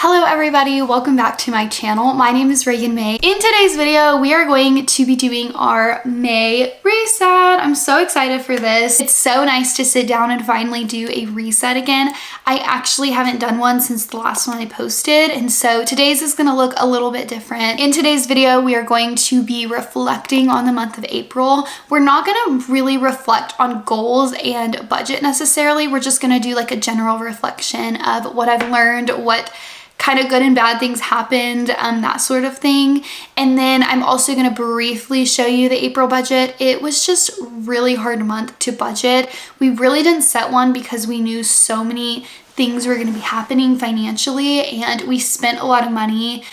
Hello everybody, welcome back to my channel. My name is Reagan May. In today's video, we are going to be doing our May reset. I'm so excited for this. It's so nice to sit down and finally do a reset again. I actually haven't done one since the last one I posted, and so today's is gonna look a little bit different. In today's video, we are going to be reflecting on the month of April. We're not gonna really reflect on goals and budget necessarily. We're just gonna do like a general reflection of what I've learned, what kind of good and bad things happened, that sort of thing. And then I'm also going to briefly show you the April budget. It was just really hard month to budget. We really didn't set one because we knew so many things were going to be happening financially, and we spent a lot of money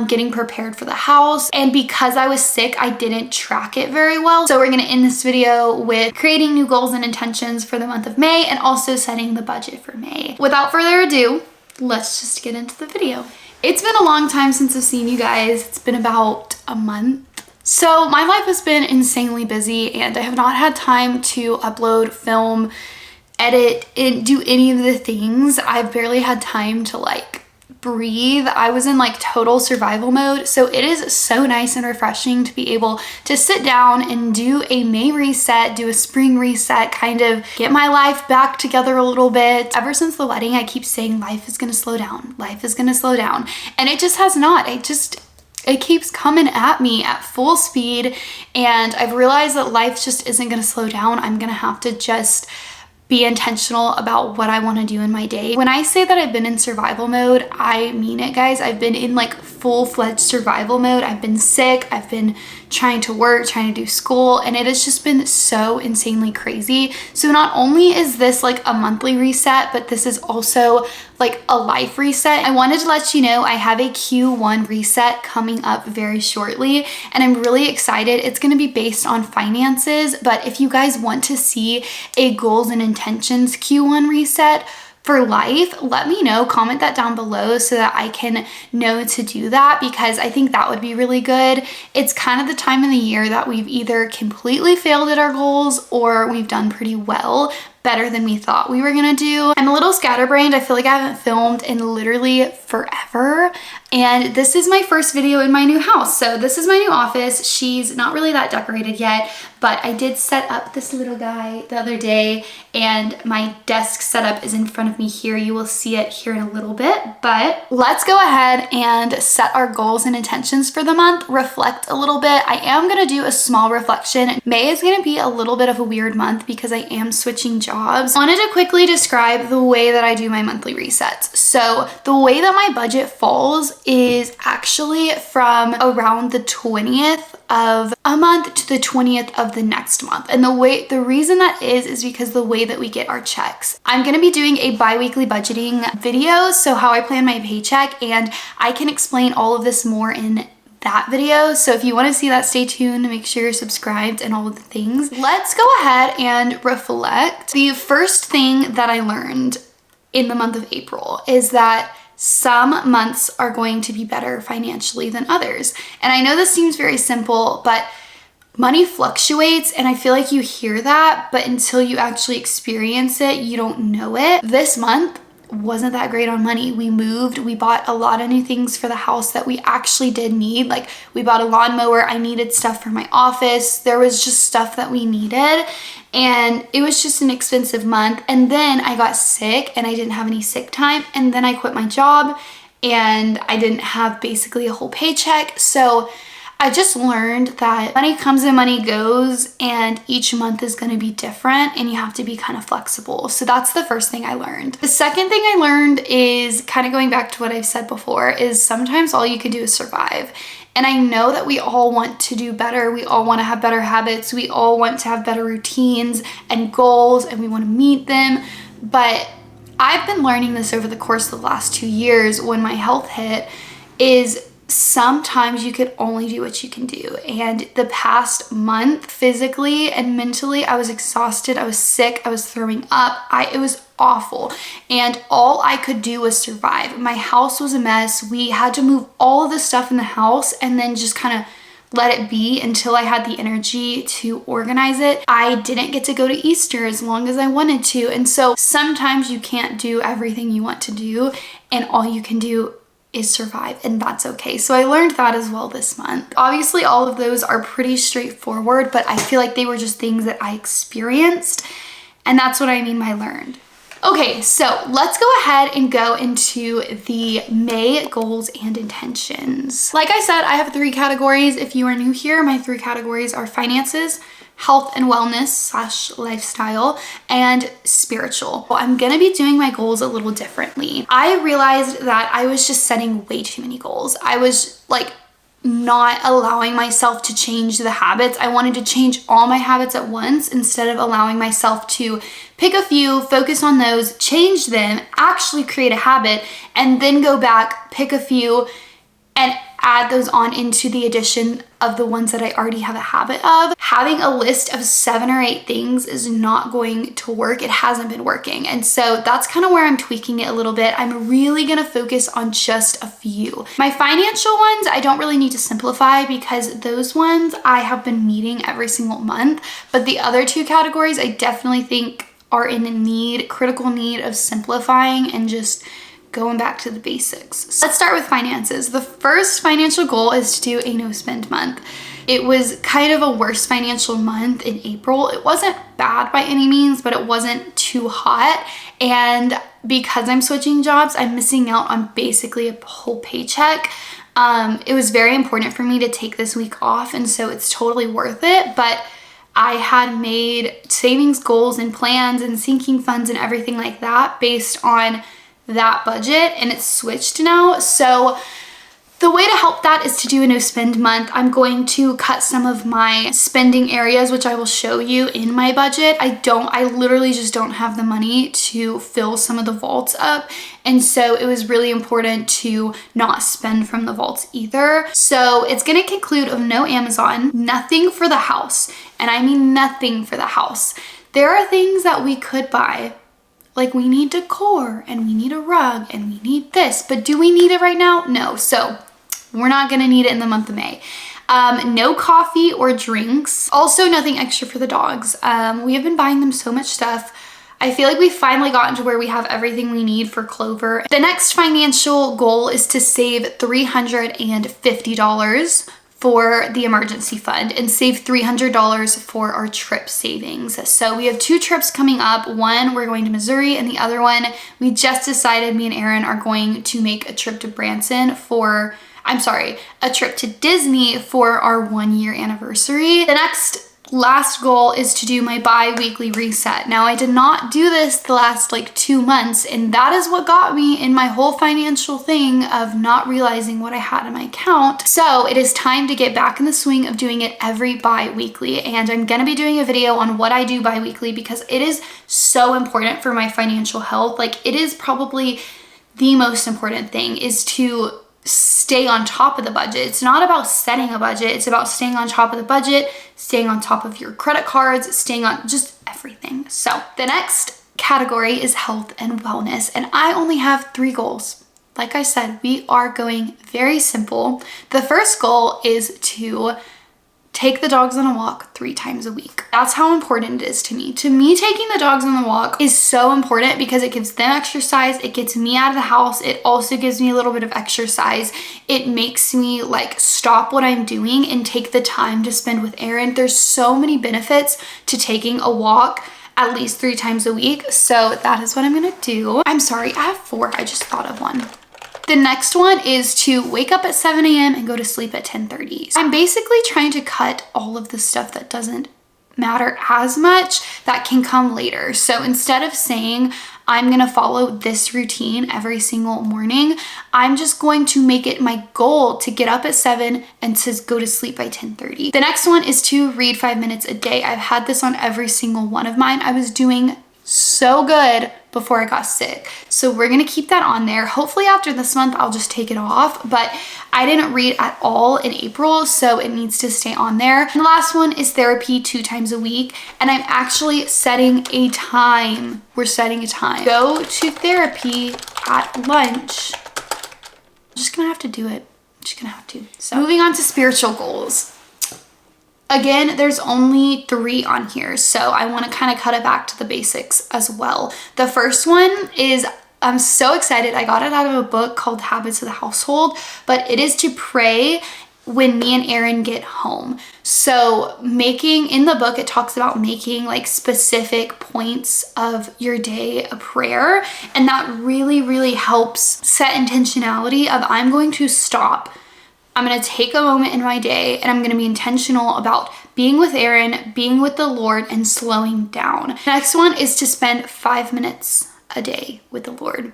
getting prepared for the house. And because I was sick, I didn't track it very well. So we're going to end this video with creating new goals and intentions for the month of May and also setting the budget for May. Without further ado, let's just get into the video. It's been a long time since I've seen you guys. It's been about a month. So my life has been insanely busy and I have not had time to upload, film, edit, and do any of the things. I've barely had time to breathe. I was in total survival mode. So it is so nice and refreshing to be able to sit down and do a May reset, do a spring reset, kind of get my life back together a little bit. Ever since the wedding, I keep saying life is gonna slow down. Life is gonna slow down. And it just has not. It keeps coming at me at full speed. And I've realized that life just isn't gonna slow down. I'm gonna have to just be intentional about what I want to do in my day. When I say that I've been in survival mode, I mean it, guys. I've been in full-fledged survival mode. I've been sick. I've been trying to work, trying to do school, and it has just been so insanely crazy. So not only is this a monthly reset, but this is also a life reset. I wanted to let you know I have a Q1 reset coming up very shortly, and I'm really excited. It's going to be based on finances, but if you guys want to see a goals and intentions Q1 reset for life, let me know. Comment that down below so that I can know to do that, because I think that would be really good. It's kind of the time of the year that we've either completely failed at our goals or we've done pretty well, better than we thought we were gonna do. I'm a little scatterbrained. I feel like I haven't filmed in literally forever. And this is my first video in my new house. So this is my new office. She's not really that decorated yet, but I did set up this little guy the other day, and my desk setup is in front of me here. You will see it here in a little bit, but let's go ahead and set our goals and intentions for the month, reflect a little bit. I am gonna do a small reflection. May is gonna be a little bit of a weird month because I am switching jobs. I wanted to quickly describe the way that I do my monthly resets. So the way that my budget falls is actually from around the 20th of a month to the 20th of the next month. And the reason that is because the way that we get our checks. I'm gonna be doing a bi-weekly budgeting video, so how I plan my paycheck, and I can explain all of this more in that video. So if you want to see that, stay tuned, make sure you're subscribed and all of the things. Let's go ahead and reflect. The first thing that I learned in the month of April is that some months are going to be better financially than others. And I know this seems very simple, but money fluctuates, and I feel like you hear that, but until you actually experience it, you don't know it. This month wasn't that great on money. We moved, we bought a lot of new things for the house that we actually did need. We bought a lawnmower, I needed stuff for my office. There was just stuff that we needed, and it was just an expensive month. And then I got sick and I didn't have any sick time, and then I quit my job and I didn't have basically a whole paycheck. So I just learned that money comes and money goes, and each month is going to be different, and you have to be kind of flexible. So that's the first thing I learned. The second thing I learned is kind of going back to what I've said before, is sometimes all you can do is survive. And I know that we all want to do better. We all want to have better habits. We all want to have better routines and goals, and we want to meet them. But I've been learning this over the course of the last 2 years when my health hit, is sometimes you can only do what you can do. And the past month, physically and mentally, I was exhausted. I was sick. I was throwing up. It was awful. And all I could do was survive. My house was a mess. We had to move all of the stuff in the house and then just kind of let it be until I had the energy to organize it. I didn't get to go to Easter as long as I wanted to. And so sometimes you can't do everything you want to do, and all you can do is survive, and that's okay. So I learned that as well this month. Obviously, all of those are pretty straightforward, but I feel like they were just things that I experienced, and that's what I mean by learned. Okay, so let's go ahead and go into the May goals and intentions. Like I said, I have 3 categories. If you are new here, my 3 categories are finances, health and wellness / lifestyle, and spiritual. Well, I'm gonna be doing my goals a little differently. I realized that I was just setting way too many goals. I was like not allowing myself to change the habits. I wanted to change all my habits at once instead of allowing myself to pick a few, focus on those, change them, actually create a habit, and then go back, pick a few, and add those on into the addition of the ones that I already have a habit of. Having a list of 7 or 8 things is not going to work. It hasn't been working. And so that's kind of where I'm tweaking it a little bit. I'm really gonna focus on just a few. My financial ones, I don't really need to simplify because those ones I have been meeting every single month. But the other 2 categories, I definitely think are in critical need of simplifying and just going back to the basics. So let's start with finances. The first financial goal is to do a no spend month. It was kind of a worse financial month in April. It wasn't bad by any means, but it wasn't too hot. And because I'm switching jobs, I'm missing out on basically a whole paycheck. It was very important for me to take this week off, and so it's totally worth it. But I had made savings goals and plans and sinking funds and everything like that based on that budget, and it's switched now. So the way to help that is to do a no spend month. I'm going to cut some of my spending areas, which I will show you in my budget. I literally just don't have the money to fill some of the vaults up. And so it was really important to not spend from the vaults either. So it's gonna conclude of no Amazon, nothing for the house. And I mean nothing for the house. There are things that we could buy, like we need decor and we need a rug and we need this, but do we need it right now? No. So we're not gonna need it in the month of May. No coffee or drinks. Also nothing extra for the dogs. We have been buying them so much stuff. I feel like we've finally gotten to where we have everything we need for Clover. The next financial goal is to save $350 for the emergency fund and save $300 for our trip savings. So we have 2 trips coming up. One, we're going to Missouri, and the other one, we just decided me and Aaron are going to make a trip to a trip to Disney for our 1-year anniversary. The last goal is to do my bi-weekly reset. Now, I did not do this the last 2 months, and that is what got me in my whole financial thing of not realizing what I had in my account. So it is time to get back in the swing of doing it every bi-weekly, and I'm gonna be doing a video on what I do bi-weekly because it is so important for my financial health. It is probably the most important thing is to stay on top of the budget. It's not about setting a budget. It's about staying on top of the budget, staying on top of your credit cards, staying on just everything. So the next category is health and wellness, and I only have 3 goals. Like I said, we are going very simple. The first goal is to take the dogs on a walk 3 times a week. That's how important it is to me. To me, taking the dogs on the walk is so important because it gives them exercise, it gets me out of the house, it also gives me a little bit of exercise. It makes me stop what I'm doing and take the time to spend with Aaron. There's so many benefits to taking a walk at least 3 times a week. So that is what I'm gonna do. I'm sorry, I have 4, I just thought of one. The next one is to wake up at 7 a.m. and go to sleep at 10:30. I'm basically trying to cut all of the stuff that doesn't matter as much that can come later. So instead of saying I'm gonna follow this routine every single morning, I'm just going to make it my goal to get up at 7 and to go to sleep by 10:30. The next one is to read 5 minutes a day. I've had this on every single one of mine. I was doing so good before I got sick. So we're gonna keep that on there. Hopefully after this month, I'll just take it off, but I didn't read at all in April, so it needs to stay on there. And the last one is therapy 2 times a week, and I'm actually setting a time. We're setting a time. Go to therapy at lunch. I'm just gonna have to do it. I'm just gonna have to. So moving on to spiritual goals. Again, there's only 3 on here, so I want to kind of cut it back to the basics as well. The first one is I'm so excited. I got it out of a book called Habits of the Household, but it is to pray when me and Aaron get home. So in the book, it talks about making like specific points of your day a prayer. And that really, really helps set intentionality of I'm going to stop. I'm going to take a moment in my day and I'm going to be intentional about being with Aaron, being with the Lord, and slowing down. Next one is to spend 5 minutes a day with the Lord.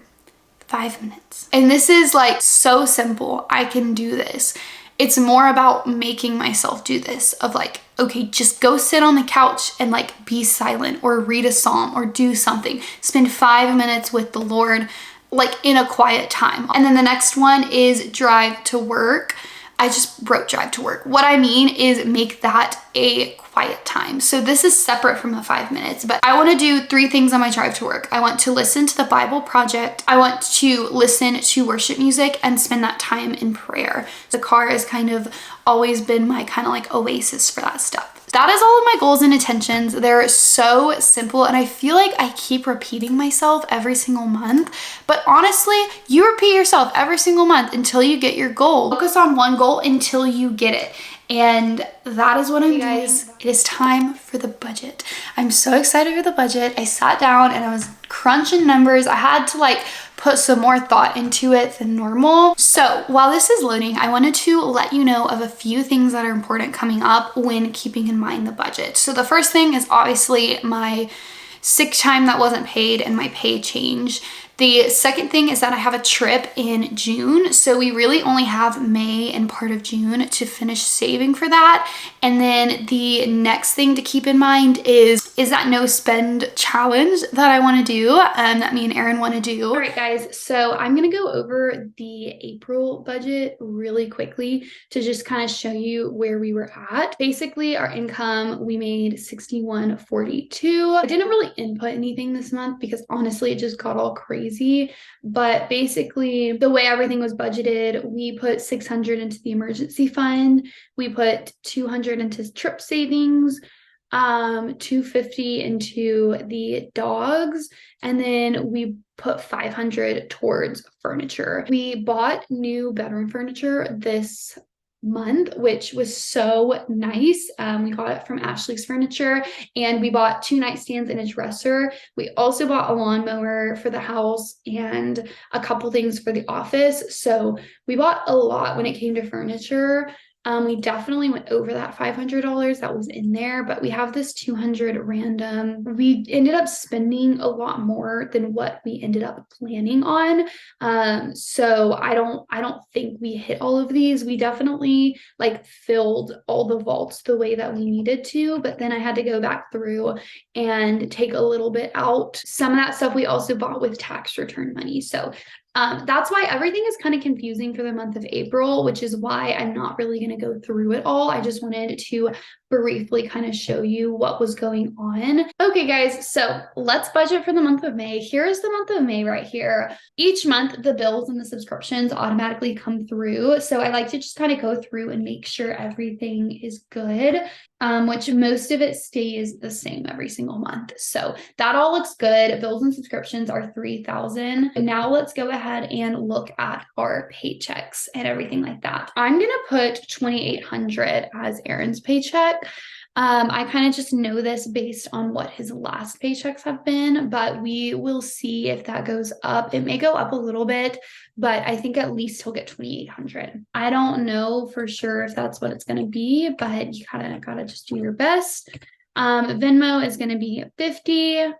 5 minutes. And this is like so simple. I can do this. It's more about making myself do this of like, okay, just go sit on the couch and like be silent or read a psalm or do something. Spend 5 minutes with the Lord, like in a quiet time. And then the next one is drive to work. I just wrote drive to work. What I mean is make that a quiet time. So this is separate from the 5 minutes, but I want to do 3 things on my drive to work. I want to listen to the Bible Project. I want to listen to worship music and spend that time in prayer. The car has kind of always been my kind of like oasis for that stuff. That is all of my goals and intentions. They're so simple, and I feel like I keep repeating myself every single month. But honestly, you repeat yourself every single month until you get your goal. Focus on one goal until you get it. And that is what I'm doing. It is time for the budget. I'm so excited for the budget. I sat down and I was crunching numbers. I had to like put some more thought into it than normal. So while this is loading, I wanted to let you know of a few things that are important coming up when keeping in mind the budget. So the first thing is obviously my sick time that wasn't paid and my pay change. The second thing is that I have a trip in June. So we really only have May and part of June to finish saving for that. And then the next thing to keep in mind is that no spend challenge that I want to do, that me and Aaron want to do. All right, guys. So I'm going to go over the April budget really quickly to just kind of show you where we were at. Basically, our income, we made $61.42. I didn't really input anything this month because honestly, it just got all crazy. But basically the way everything was budgeted, we put $600 into the emergency fund, we put $200 into trip savings, $250 into the dogs, and then we put $500 towards furniture. We bought new bedroom furniture this month, which was so nice. We got it from Ashley's Furniture, and we bought 2 nightstands and a dresser. We also bought a lawnmower for the house and a couple things for the office. So we bought a lot when it came to furniture. We definitely went over that $500 that was in there, but we have this $200 random. We ended up spending a lot more than what we ended up planning on. So I don't think we hit all of these. We definitely like filled all the vaults the way that we needed to, but then I had to go back through and take a little bit out. Some of that stuff we also bought with tax return money. So that's why everything is kind of confusing for the month of April, which is why I'm not really going to go through it all. I just wanted to briefly kind of show you what was going on. Okay, guys, so let's budget for the month of May. Here's the month of May right here. Each month, the bills and the subscriptions automatically come through. So I like to just kind of go through and make sure everything is good, which most of it stays the same every single month. So that all looks good. Bills and subscriptions are $3,000. Now let's go ahead and look at our paychecks and everything like that. I'm going to put $2,800 as Aaron's paycheck. I kind of just know this based on what his last paychecks have been, but we will see if that goes up. It may go up a little bit, but I think at least he'll get $2,800. I don't know for sure if that's what it's going to be, but you kind of got to just do your best. Venmo is going to be 50.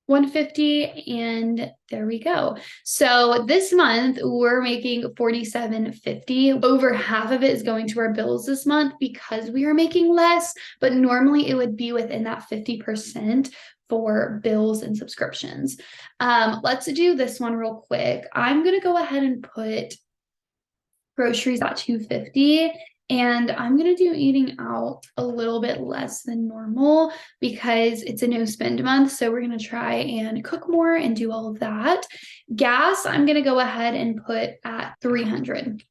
150, and there we go. So this month we're making $47.50. Over half of it is going to our bills this month because we are making less, but normally it would be within that 50% for bills and subscriptions. Let's do this one real quick. I'm going to go ahead and put groceries at $250. And I'm going to do eating out a little bit less than normal because it's a no spend month. So we're going to try and cook more and do all of that. Gas, I'm going to go ahead and put at $300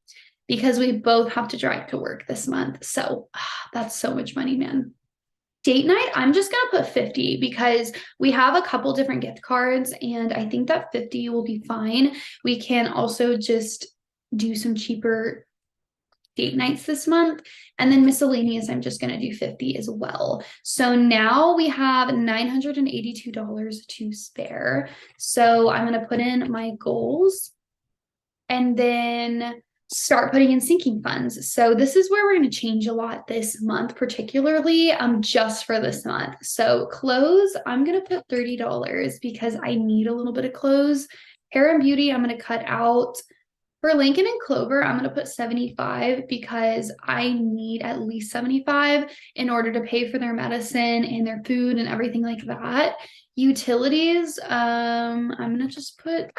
because we both have to drive to work this month. So that's so much money, man. Date night, I'm just gonna put 50 because we have a couple different gift cards and I think that 50 will be fine. We can also just do some cheaper date nights this month, and then miscellaneous I'm just going to do 50 as well. So now we have $982 to spare. So I'm going to put in my goals and then start putting in sinking funds. So this is where we're going to change a lot this month, particularly just for this month. So clothes, I'm going to put $30 because I need a little bit of clothes. Hair and beauty, I'm going to cut out. For Lincoln and Clover, I'm going to put 75 because I need at least 75 in order to pay for their medicine and their food and everything like that. Utilities, I'm going to just put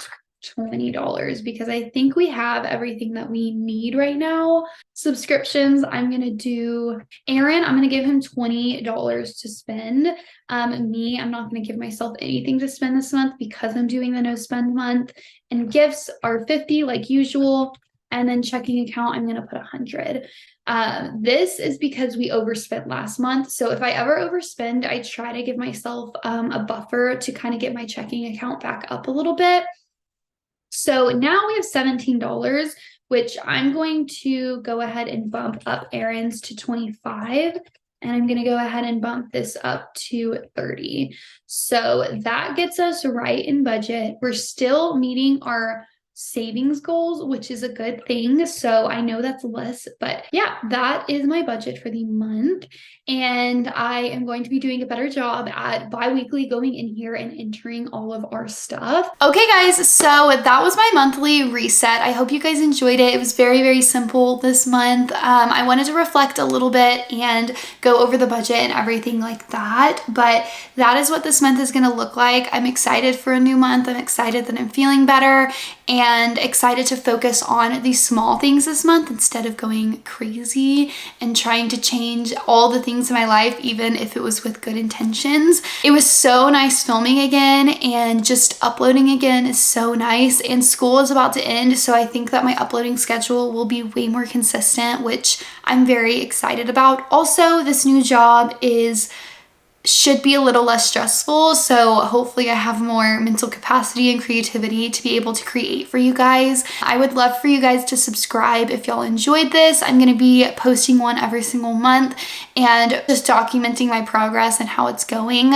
$20 because I think we have everything that we need right now. Subscriptions, I'm going to do Aaron, I'm going to give him $20 to spend. Me, I'm not going to give myself anything to spend this month because I'm doing the no spend month. And gifts are 50 like usual. And then checking account, I'm going to put 100. This is because we overspent last month. So if I ever overspend, I try to give myself a buffer to kind of get my checking account back up a little bit. So now we have $17, which I'm going to go ahead and bump up Aaron's to 25. And I'm going to go ahead and bump this up to 30. So that gets us right in budget. We're still meeting our savings goals, which is a good thing. So I know that's less, but yeah, that is my budget for the month. And I am going to be doing a better job at bi-weekly going in here and entering all of our stuff. Okay, guys, so that was my monthly reset. I hope you guys enjoyed it. It was very, very simple this month. I wanted to reflect a little bit and go over the budget and everything like that. But that is what this month is going to look like. I'm excited for a new month. I'm excited that I'm feeling better and excited to focus on these small things this month instead of going crazy and trying to change all the things in my life, even if it was with good intentions. It was so nice filming again, and just uploading again is so nice. And school is about to end, so I think that my uploading schedule will be way more consistent, which I'm very excited about. Also, this new job should be a little less stressful, so hopefully I have more mental capacity and creativity to be able to create for you guys. I would love for you guys to subscribe if y'all enjoyed this. I'm going to be posting one every single month and just documenting my progress and how it's going.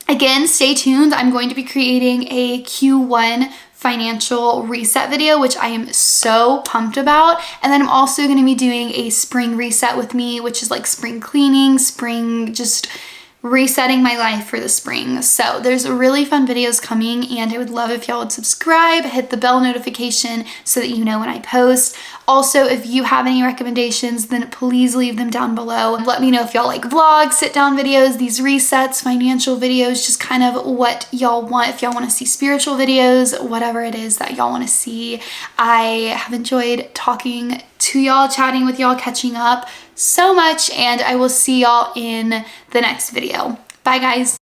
Again, stay tuned. I'm going to be creating a Q1 financial reset video, which I am so pumped about. And then I'm also going to be doing a spring reset with me, which is like spring cleaning, spring just resetting my life for the spring. So there's really fun videos coming, and I would love if y'all would subscribe, hit the bell notification so that you know when I post. Also, if you have any recommendations, then please leave them down below. Let me know if y'all like vlogs, sit down videos, these resets, financial videos, just kind of what y'all want. If y'all want to see spiritual videos, whatever it is that y'all want to see. I have enjoyed talking to y'all, chatting with y'all, catching up so much, and I will see y'all in the next video. Bye, guys.